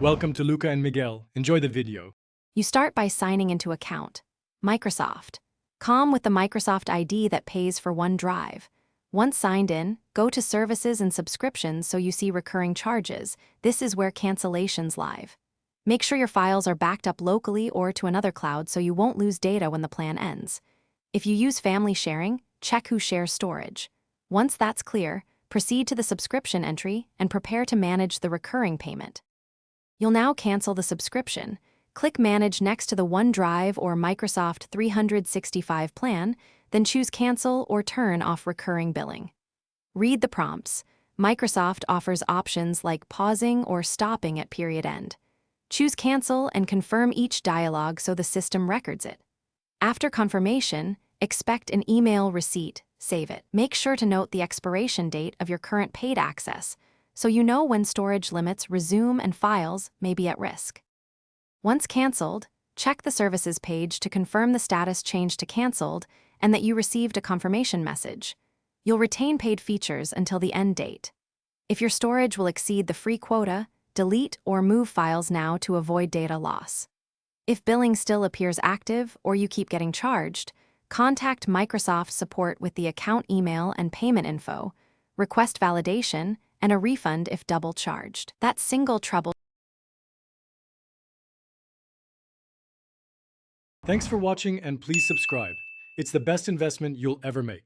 Welcome to Luca and Miguel. Enjoy the video. You start by signing into account. Microsoft. Com with the Microsoft ID that pays for OneDrive. Once signed in, go to Services and Subscriptions so you see recurring charges. This is where cancellations live. Make sure your files are backed up locally or to another cloud so you won't lose data when the plan ends. If you use family sharing, check who shares storage. Once that's clear, proceed to the subscription entry and prepare to manage the recurring payment. You'll now cancel the subscription. Click Manage next to the OneDrive or Microsoft 365 plan, then choose Cancel or turn off recurring billing. Read the prompts. Microsoft offers options like pausing or stopping at period end. Choose Cancel and confirm each dialog so the system records it. After confirmation, expect an email receipt. Save it. Make sure to note the expiration date of your current paid access, so you know when storage limits resume and files may be at risk. Once canceled, check the Services page to confirm the status changed to canceled and that you received a confirmation message. You'll retain paid features until the end date. If your storage will exceed the free quota, delete or move files now to avoid data loss. If billing still appears active or you keep getting charged, contact Microsoft support with the account email and payment info, request validation, and a refund if double charged. That single trouble. Thanks for watching and please subscribe. It's the best investment you'll ever make.